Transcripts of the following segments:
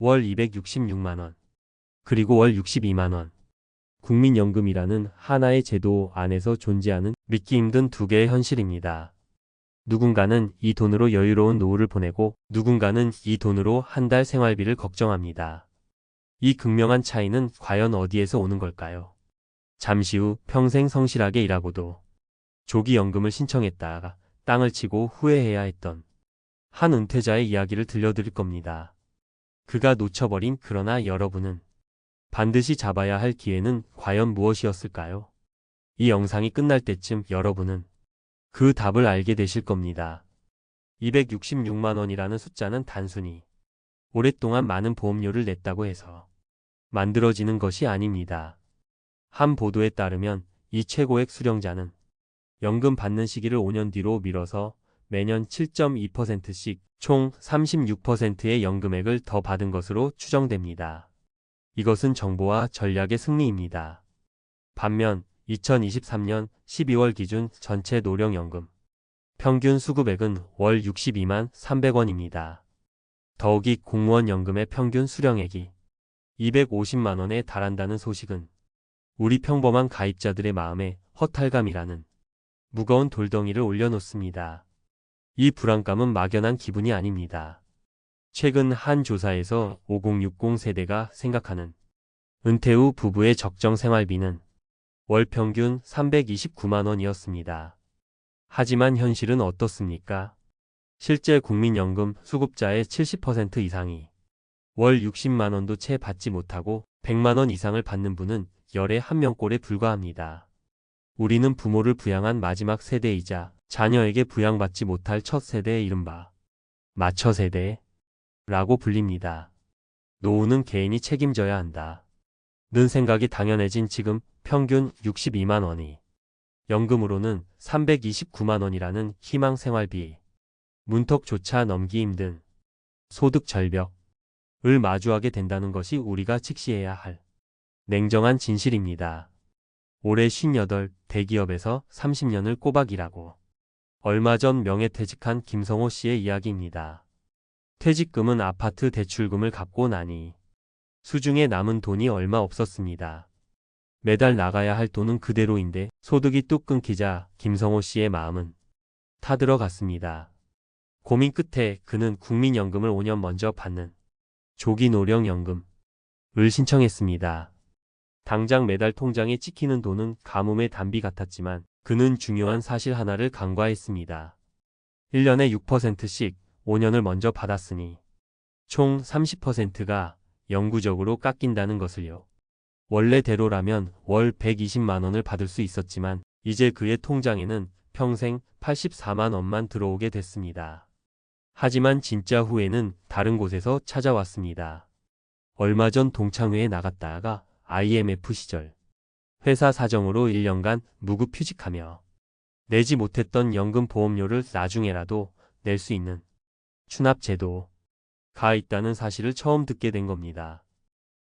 월 266만원, 그리고 월 62만원. 국민연금이라는 하나의 제도 안에서 존재하는 믿기 힘든 두 개의 현실입니다. 누군가는 이 돈으로 여유로운 노후를 보내고 누군가는 이 돈으로 한 달 생활비를 걱정합니다. 이 극명한 차이는 과연 어디에서 오는 걸까요? 잠시 후 평생 성실하게 일하고도 조기 연금을 신청했다가 땅을 치고 후회해야 했던 한 은퇴자의 이야기를 들려드릴 겁니다. 그가 놓쳐버린 그러나 여러분은 반드시 잡아야 할 기회는 과연 무엇이었을까요? 이 영상이 끝날 때쯤 여러분은 그 답을 알게 되실 겁니다. 266만원이라는 숫자는 단순히 오랫동안 많은 보험료를 냈다고 해서 만들어지는 것이 아닙니다. 한 보도에 따르면 이 최고액 수령자는 연금 받는 시기를 5년 뒤로 미뤄서 매년 7.2%씩 총 36%의 연금액을 더 받은 것으로 추정됩니다. 이것은 정보와 전략의 승리입니다. 반면 2023년 12월 기준 전체 노령연금 평균 수급액은 월 62만 300원입니다. 더욱이 공무원 연금의 평균 수령액이 250만원에 달한다는 소식은 우리 평범한 가입자들의 마음에 허탈감이라는 무거운 돌덩이를 올려놓습니다. 이 불안감은 막연한 기분이 아닙니다. 최근 한 조사에서 5060 세대가 생각하는 은퇴 후 부부의 적정 생활비는 월 평균 329만원이었습니다. 하지만 현실은 어떻습니까? 실제 국민연금 수급자의 70% 이상이 월 60만원도 채 받지 못하고 100만원 이상을 받는 분은 열에 한 명꼴에 불과합니다. 우리는 부모를 부양한 마지막 세대이자 자녀에게 부양받지 못할 첫 세대의 이른바 마처 세대라고 불립니다. 노후는 개인이 책임져야 한다. 는 생각이 당연해진 지금 평균 62만원이 연금으로는 329만원이라는 희망 생활비, 문턱조차 넘기 힘든 소득 절벽을 마주하게 된다는 것이 우리가 직시해야 할 냉정한 진실입니다. 올해 58 대기업에서 30년을 꼬박 일하고 얼마 전 명예퇴직한 김성호 씨의 이야기입니다. 퇴직금은 아파트 대출금을 갚고 나니 수중에 남은 돈이 얼마 없었습니다. 매달 나가야 할 돈은 그대로인데 소득이 뚝 끊기자 김성호 씨의 마음은 타들어갔습니다. 고민 끝에 그는 국민연금을 5년 먼저 받는 조기 노령연금을 신청했습니다. 당장 매달 통장에 찍히는 돈은 가뭄의 단비 같았지만 그는 중요한 사실 하나를 간과했습니다. 1년에 6%씩 5년을 먼저 받았으니 총 30%가 영구적으로 깎인다는 것을요. 원래대로라면 월 120만원을 받을 수 있었지만 이제 그의 통장에는 평생 84만원만 들어오게 됐습니다. 하지만 진짜 후회는 다른 곳에서 찾아왔습니다. 얼마 전 동창회에 나갔다가 IMF 시절 회사 사정으로 1년간 무급휴직하며 내지 못했던 연금 보험료를 나중에라도 낼 수 있는 추납제도가 있다는 사실을 처음 듣게 된 겁니다.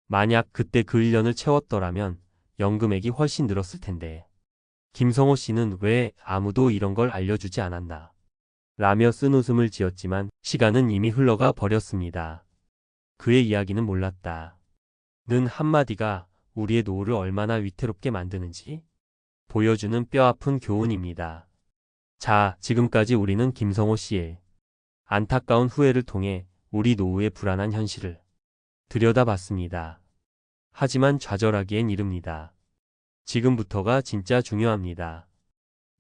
만약 그때 그 1년을 채웠더라면 연금액이 훨씬 늘었을 텐데 김성호 씨는 왜 아무도 이런 걸 알려주지 않았나 라며 쓴웃음을 지었지만 시간은 이미 흘러가 버렸습니다. 그의 이야기는 몰랐다. 는 한마디가 우리의 노후를 얼마나 위태롭게 만드는지 보여주는 뼈아픈 교훈입니다. 자, 지금까지 우리는 김성호 씨의 안타까운 후회를 통해 우리 노후의 불안한 현실을 들여다봤습니다. 하지만 좌절하기엔 이릅니다. 지금부터가 진짜 중요합니다.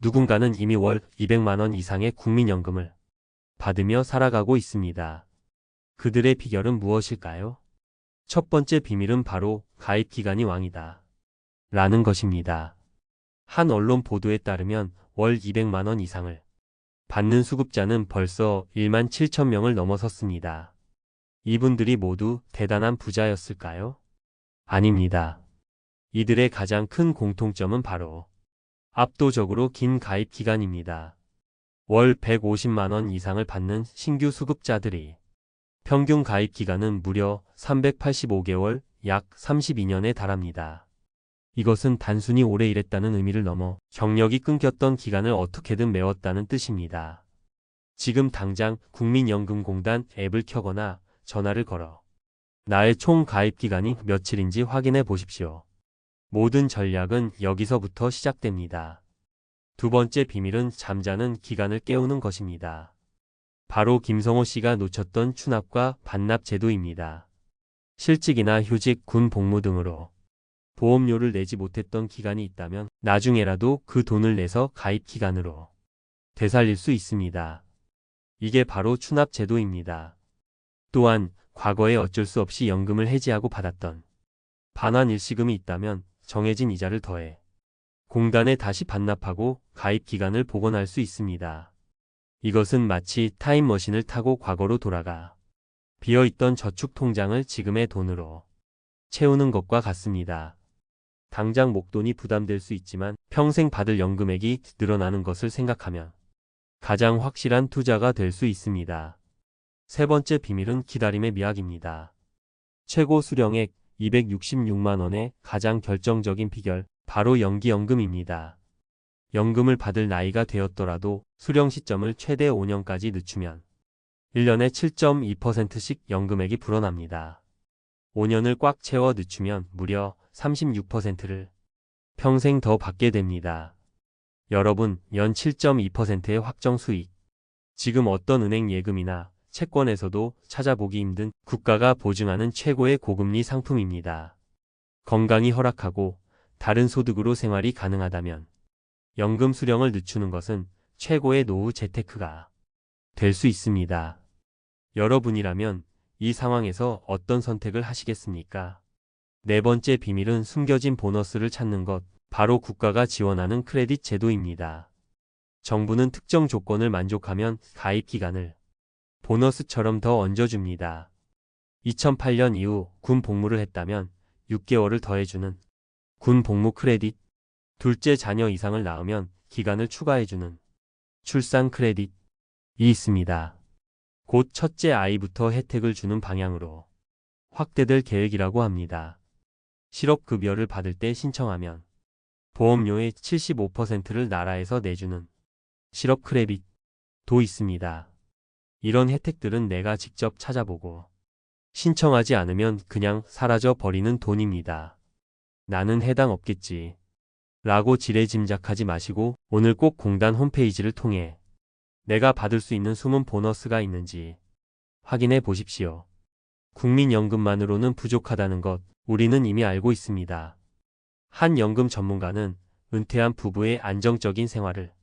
누군가는 이미 월 200만원 이상의 국민연금을 받으며 살아가고 있습니다. 그들의 비결은 무엇일까요? 첫 번째 비밀은 바로 가입기간이 왕이다. 라는 것입니다. 한 언론 보도에 따르면 월 200만원 이상을 받는 수급자는 벌써 1만 7천 명을 넘어섰습니다. 이분들이 모두 대단한 부자였을까요? 아닙니다. 이들의 가장 큰 공통점은 바로 압도적으로 긴 가입 기간입니다. 월 150만원 이상을 받는 신규 수급자들이 평균 가입 기간은 무려 385개월, 약 32년에 달합니다. 이것은 단순히 오래 일했다는 의미를 넘어 경력이 끊겼던 기간을 어떻게든 메웠다는 뜻입니다. 지금 당장 국민연금공단 앱을 켜거나 전화를 걸어 나의 총 가입 기간이 며칠인지 확인해 보십시오. 모든 전략은 여기서부터 시작됩니다. 두 번째 비밀은 잠자는 기간을 깨우는 것입니다. 바로 김성호 씨가 놓쳤던 추납과 반납 제도입니다. 실직이나 휴직, 군 복무 등으로 보험료를 내지 못했던 기간이 있다면 나중에라도 그 돈을 내서 가입 기간으로 되살릴 수 있습니다. 이게 바로 추납 제도입니다. 또한 과거에 어쩔 수 없이 연금을 해지하고 받았던 반환 일시금이 있다면 정해진 이자를 더해 공단에 다시 반납하고 가입 기간을 복원할 수 있습니다. 이것은 마치 타임머신을 타고 과거로 돌아가 비어있던 저축 통장을 지금의 돈으로 채우는 것과 같습니다. 당장 목돈이 부담될 수 있지만 평생 받을 연금액이 늘어나는 것을 생각하면 가장 확실한 투자가 될 수 있습니다. 세 번째 비밀은 기다림의 미학입니다. 최고 수령액 266만 원의 가장 결정적인 비결, 바로 연기연금입니다. 연금을 받을 나이가 되었더라도 수령 시점을 최대 5년까지 늦추면 1년에 7.2%씩 연금액이 불어납니다. 5년을 꽉 채워 늦추면 무려 36%를 평생 더 받게 됩니다. 여러분, 연 7.2%의 확정 수익. 지금 어떤 은행 예금이나 채권에서도 찾아보기 힘든 국가가 보증하는 최고의 고금리 상품입니다. 건강이 허락하고 다른 소득으로 생활이 가능하다면 연금 수령을 늦추는 것은 최고의 노후 재테크가 될 수 있습니다. 여러분이라면 이 상황에서 어떤 선택을 하시겠습니까? 네 번째 비밀은 숨겨진 보너스를 찾는 것, 바로 국가가 지원하는 크레딧 제도입니다. 정부는 특정 조건을 만족하면 가입 기간을 보너스처럼 더 얹어줍니다. 2008년 이후 군 복무를 했다면 6개월을 더해주는 군 복무 크레딧, 둘째 자녀 이상을 낳으면 기간을 추가해주는 출산 크레딧이 있습니다. 곧 첫째 아이부터 혜택을 주는 방향으로 확대될 계획이라고 합니다. 실업급여를 받을 때 신청하면 보험료의 75%를 나라에서 내주는 실업 크레딧도 있습니다. 이런 혜택들은 내가 직접 찾아보고 신청하지 않으면 그냥 사라져 버리는 돈입니다. 나는 해당 없겠지 라고 지레짐작하지 마시고 오늘 꼭 공단 홈페이지를 통해 내가 받을 수 있는 숨은 보너스가 있는지 확인해 보십시오. 국민연금만으로는 부족하다는 것 우리는 이미 알고 있습니다. 한 연금 전문가는 은퇴한 부부의 안정적인 생활을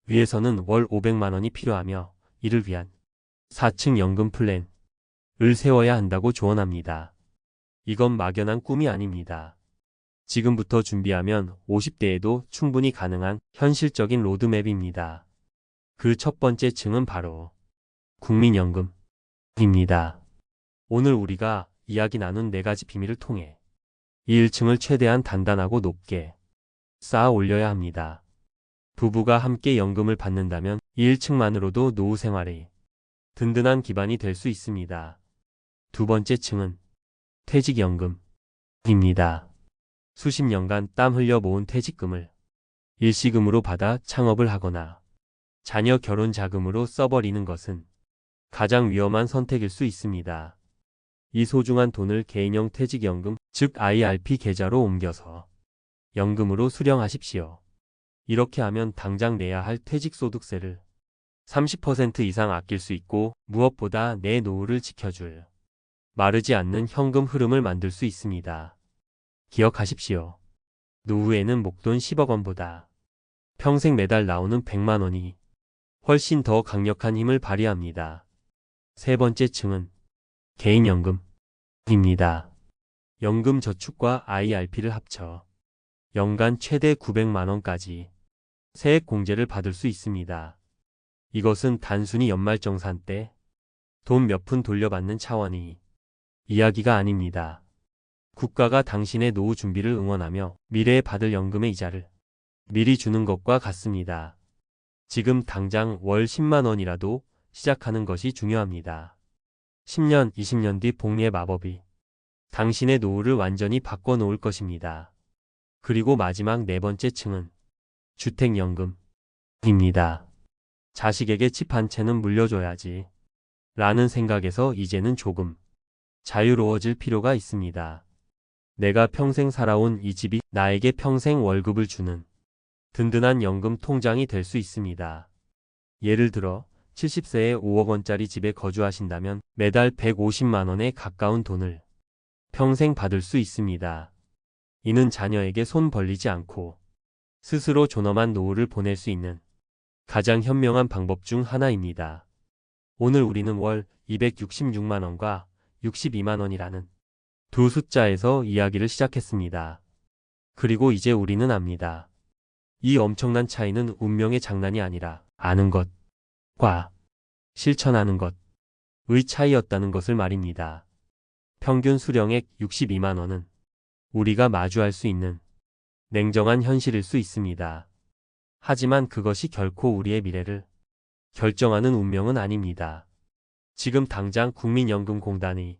위해서는 월 500만 원이 필요하며 이를 위한 4층 연금 플랜을 세워야 한다고 조언합니다. 이건 막연한 꿈이 아닙니다. 지금부터 준비하면 50대에도 충분히 가능한 현실적인 로드맵입니다. 그 첫 번째 층은 바로 국민연금입니다. 오늘 우리가 이야기 나눈 4가지 비밀을 통해 이 1층을 최대한 단단하고 높게 쌓아 올려야 합니다. 부부가 함께 연금을 받는다면 이 1층만으로도 노후 생활에 든든한 기반이 될 수 있습니다. 두 번째 층은 퇴직연금입니다. 수십 년간 땀 흘려 모은 퇴직금을 일시금으로 받아 창업을 하거나 자녀 결혼 자금으로 써버리는 것은 가장 위험한 선택일 수 있습니다. 이 소중한 돈을 개인형 퇴직연금, 즉 IRP 계좌로 옮겨서 연금으로 수령하십시오. 이렇게 하면 당장 내야 할 퇴직소득세를 30% 이상 아낄 수 있고 무엇보다 내 노후를 지켜줄 마르지 않는 현금 흐름을 만들 수 있습니다. 기억하십시오. 노후에는 목돈 10억 원보다 평생 매달 나오는 100만 원이 훨씬 더 강력한 힘을 발휘합니다. 세 번째 층은 개인연금입니다. 연금저축과 IRP를 합쳐 연간 최대 900만 원까지 세액공제를 받을 수 있습니다. 이것은 단순히 연말정산 때 돈 몇 푼 돌려받는 차원이 이야기가 아닙니다. 국가가 당신의 노후 준비를 응원하며 미래에 받을 연금의 이자를 미리 주는 것과 같습니다. 지금 당장 월 10만 원이라도 시작하는 것이 중요합니다. 10년, 20년 뒤 복리의 마법이 당신의 노후를 완전히 바꿔놓을 것입니다. 그리고 마지막 네 번째 층은 주택연금입니다. 자식에게 집 한 채는 물려줘야지 라는 생각에서 이제는 조금 자유로워질 필요가 있습니다. 내가 평생 살아온 이 집이 나에게 평생 월급을 주는 든든한 연금 통장이 될 수 있습니다. 예를 들어 70세에 5억 원짜리 집에 거주하신다면 매달 150만 원에 가까운 돈을 평생 받을 수 있습니다. 이는 자녀에게 손 벌리지 않고 스스로 존엄한 노후를 보낼 수 있는 가장 현명한 방법 중 하나입니다. 오늘 우리는 월 266만 원과 62만 원이라는 두 숫자에서 이야기를 시작했습니다. 그리고 이제 우리는 압니다. 이 엄청난 차이는 운명의 장난이 아니라 아는 것과 실천하는 것의 차이였다는 것을 말입니다. 평균 수령액 62만 원은 우리가 마주할 수 있는 냉정한 현실일 수 있습니다. 하지만 그것이 결코 우리의 미래를 결정하는 운명은 아닙니다. 지금 당장 국민연금공단의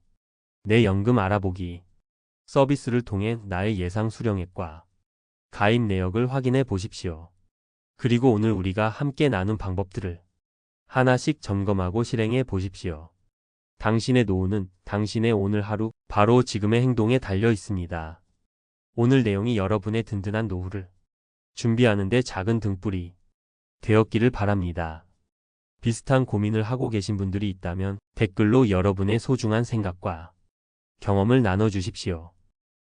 내 연금 알아보기 서비스를 통해 나의 예상 수령액과 가입 내역을 확인해 보십시오. 그리고 오늘 우리가 함께 나눈 방법들을 하나씩 점검하고 실행해 보십시오. 당신의 노후는 당신의 오늘 하루, 바로 지금의 행동에 달려 있습니다. 오늘 내용이 여러분의 든든한 노후를 준비하는 데 작은 등불이 되었기를 바랍니다. 비슷한 고민을 하고 계신 분들이 있다면 댓글로 여러분의 소중한 생각과 경험을 나눠주십시오.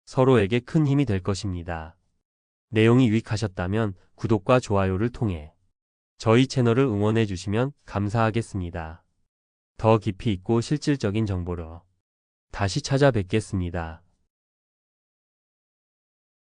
서로에게 큰 힘이 될 것입니다. 내용이 유익하셨다면 구독과 좋아요를 통해 저희 채널을 응원해 주시면 감사하겠습니다. 더 깊이 있고 실질적인 정보로 다시 찾아뵙겠습니다.